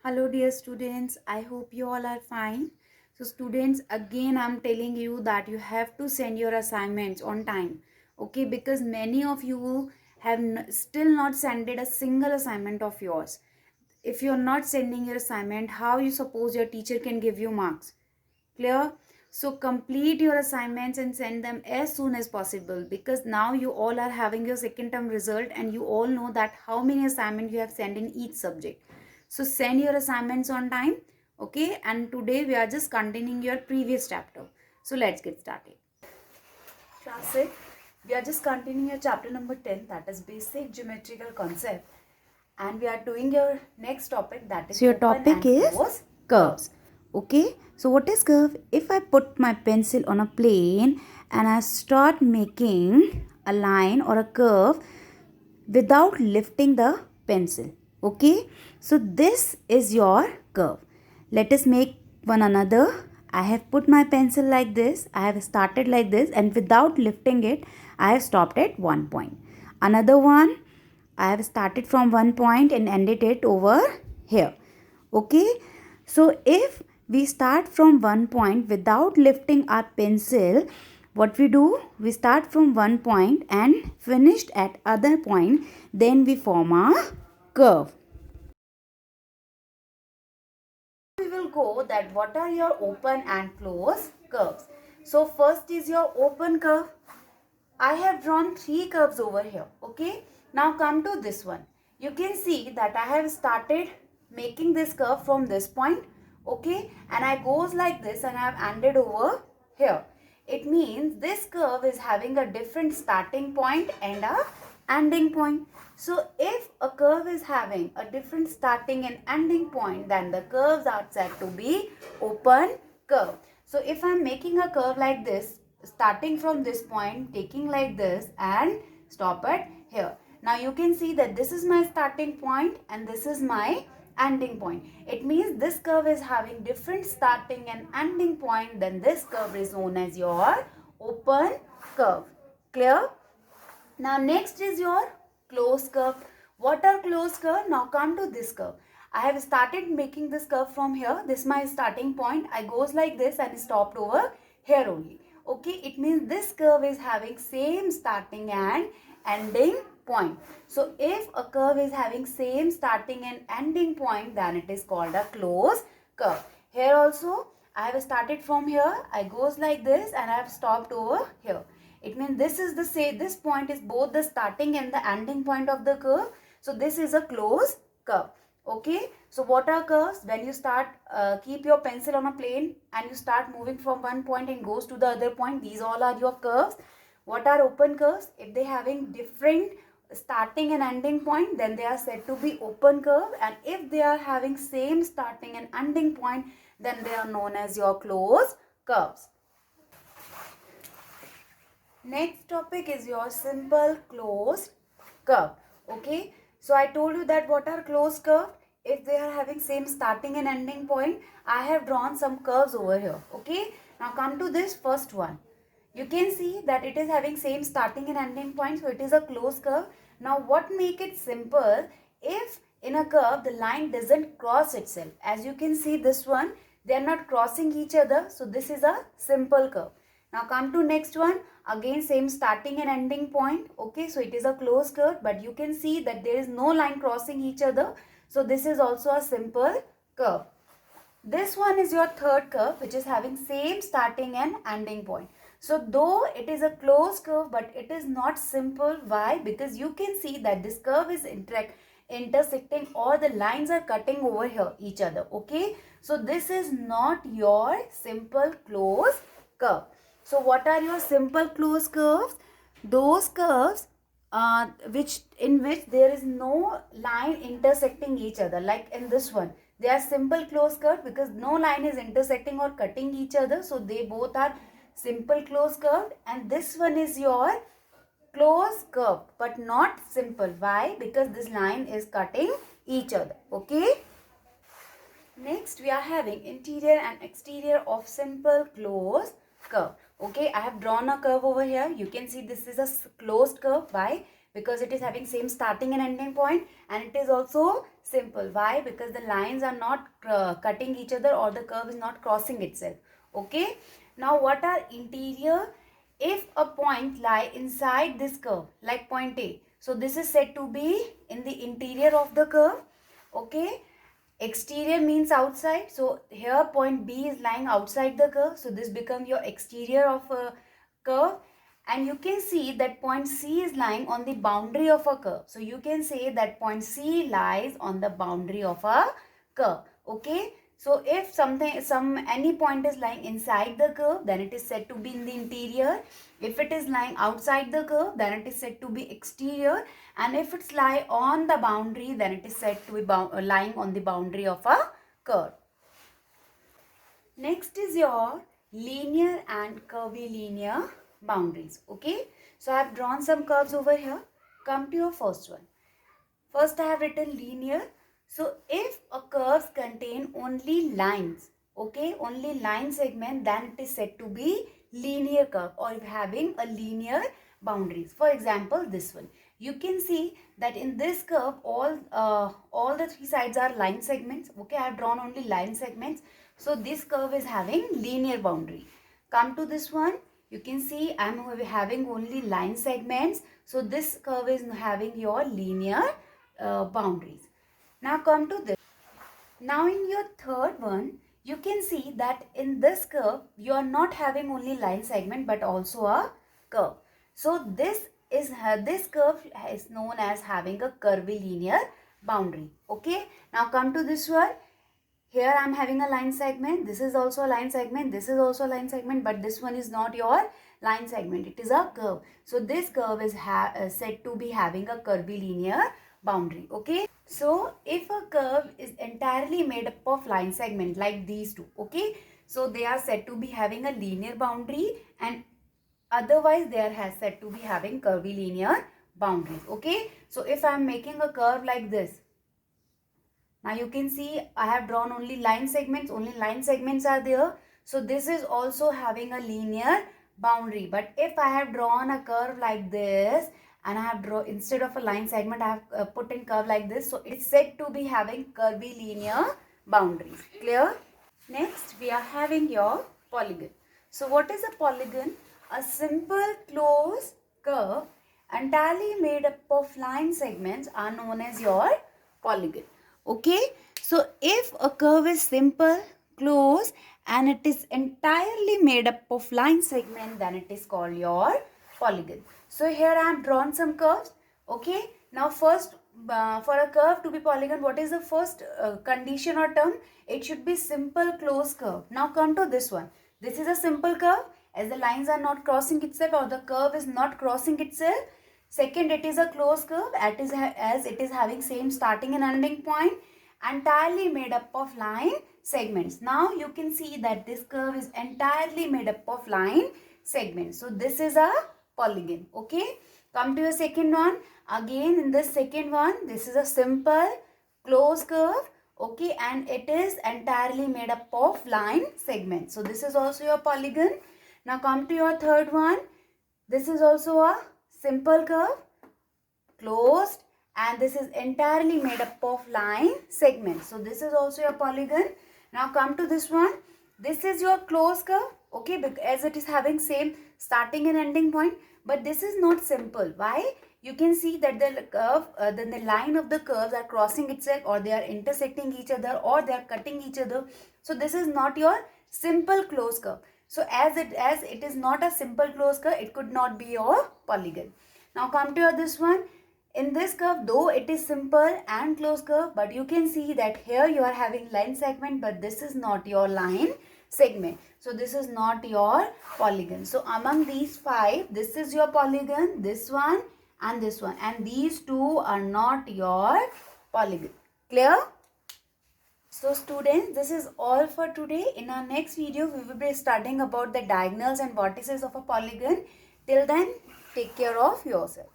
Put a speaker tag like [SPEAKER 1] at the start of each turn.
[SPEAKER 1] Hello dear students, I hope you all are fine. So students, again I'm telling you that you have to send your assignments on time. Okay, because many of you have still not sent a single assignment of yours. If you're not sending your assignment, how you suppose your teacher can give you marks? Clear? So complete your assignments and send them as soon as possible, because now you all are having your second term result and you all know that how many assignments you have sent in each subject. So send your assignments on time. Okay, and today we are just continuing your previous chapter. So let's get started. Class 8, we are just continuing your chapter number 10, that is basic geometrical concept, and we are doing your next topic, that is, so your topic is curves. Okay, so what is curve? If I put my pencil on a plane and I start making a line or a curve without lifting the pencil. Okay, so this is your curve. Let us make one another. I have put my pencil like this, I have started like this, and without lifting it I have stopped at one point. Another one, I have started from one point and ended it over here. Okay, so if we start from one point without lifting our pencil, what we do, we start from one point and finished at other point, then we form a curve. We will go that what are your open and close curves. So first is your open curve. I have drawn three curves over here. Okay, now come to this one. You can see that I have started making this curve from this point. Okay, and I goes like this and I have ended over here. It means this curve is having a different starting point and a ending point. So if a curve is having a different starting and ending point, then the curves are said to be open curve. So if I am making a curve like this, starting from this point, taking like this and stop at here. Now you can see that this is my starting point and this is my ending point. It means this curve is having different starting and ending point, then this curve is known as your open curve. Clear? Now next is your closed curve. What are closed curve? Now come to this curve. I have started making this curve from here. This is my starting point. I goes like this and stopped over here only. Okay, it means this curve is having same starting and ending point. So if a curve is having same starting and ending point, then it is called a closed curve. Here also I have started from here. I goes like this and I have stopped over here. It means this is the this point is both the starting and the ending point of the curve. So this is a closed curve. Okay, so what are curves? When you start, keep your pencil on a plane and you start moving from one point and goes to the other point, these all are your curves. What are open curves? If they having different starting and ending point, then they are said to be open curve, and if they are having same starting and ending point, then they are known as your closed curves. Next topic is your simple closed curve. Okay, so I told you that what are closed curve? If they are having same starting and ending point, I have drawn some curves over here. Okay, now come to this first one. You can see that it is having same starting and ending point, so it is a closed curve. Now what make it simple? If in a curve the line doesn't cross itself, as you can see this one, they are not crossing each other, so this is a simple curve. Now come to next one. Again same starting and ending point. Okay, so it is a closed curve, but you can see that there is no line crossing each other. So this is also a simple curve. This one is your third curve, which is having same starting and ending point. So though it is a closed curve, but it is not simple. Why? Because you can see that this curve is intersecting, or the lines are cutting over here each other. Okay, so this is not your simple closed curve. So what are your simple closed curves? Those curves which there is no line intersecting each other, like in this one. They are simple closed curve because no line is intersecting or cutting each other, so they both are simple closed curve. And this one is your closed curve but not simple. Why? Because this line is cutting each other. Okay, next we are having interior and exterior of simple closed curve. Okay, I have drawn a curve over here. You can see this is a closed curve. Why? because it is having same starting and ending point, and it is also simple. Why? Because the lines are not cutting each other, or the curve is not crossing itself. Okay. Now what are interior? If a point lie inside this curve, like point A, so this is said to be in the interior of the curve. Okay. Exterior means outside. So here point B is lying outside the curve. So this becomes your exterior of a curve. And you can see that point C is lying on the boundary of a curve. So you can say that point C lies on the boundary of a curve. Okay. So if any point is lying inside the curve, then it is said to be in the interior. If it is lying outside the curve, then it is said to be exterior. And if it's lie on the boundary, then it is said to be lying on the boundary of a curve. Next is your linear and curvilinear boundaries. Okay. So I have drawn some curves over here. Come to your first one. First I have written linear. So if a curve contain only lines, okay, only line segment, then it is said to be linear curve, or having a linear boundaries. For example, this one. You can see that in this curve, all the three sides are line segments. Okay, I have drawn only line segments. So this curve is having linear boundary. Come to this one. You can see I am having only line segments. So this curve is having your linear boundaries. Now come to this. Now in your third one, you can see that in this curve, you are not having only line segment but also a curve. So this curve is known as having a curvilinear boundary. Okay. Now come to this one. Here I am having a line segment. This is also a line segment. This is also a line segment. But this one is not your line segment. It is a curve. So this curve is said to be having a curvilinear boundary. Okay. So if a curve is entirely made up of line segment like these two. Okay. So they are said to be having a linear boundary, and otherwise they are said to be having curvilinear boundaries. Okay. So if I am making a curve like this. Now you can see I have drawn only line segments. Only line segments are there. So this is also having a linear boundary. But if I have drawn a curve like this, and I have drawn, instead of a line segment, I have put in curve like this. So it's said to be having curvilinear boundaries. Clear? Next we are having your polygon. So what is a polygon? A simple closed curve entirely made up of line segments are known as your polygon. Okay. So if a curve is simple, closed, and it is entirely made up of line segment, then it is called your polygon. So here I have drawn some curves. Okay. Now first, for a curve to be polygon, what is the first condition or term? It should be simple closed curve. Now come to this one. This is a simple curve, as the lines are not crossing itself, or the curve is not crossing itself. Second, it is a closed curve as it is having same starting and ending point, entirely made up of line segments. Now you can see that this curve is entirely made up of line segments. So this is a polygon. Okay. Come to the second one. Again in this second one, this is a simple closed curve. Okay. And it is entirely made up of line segments. So this is also your polygon. Now come to your third one. This is also a simple curve, closed, and this is entirely made up of line segments. So this is also your polygon. Now come to this one. This is your closed curve. Okay, because as it is having same starting and ending point, but this is not simple. Why? You can see that the curve, then the line of the curves are crossing itself, or they are intersecting each other, or they are cutting each other. So this is not your simple closed curve. So as it is not a simple closed curve, it could not be your polygon. Now come to this one. In this curve, though it is simple and closed curve, but you can see that here you are having line segment, but this is not your line segment. So this is not your polygon. So among these five, this is your polygon, this one and this one. And these two are not your polygon. Clear? So students, this is all for today. In our next video, we will be studying about the diagonals and vertices of a polygon. Till then, take care of yourself.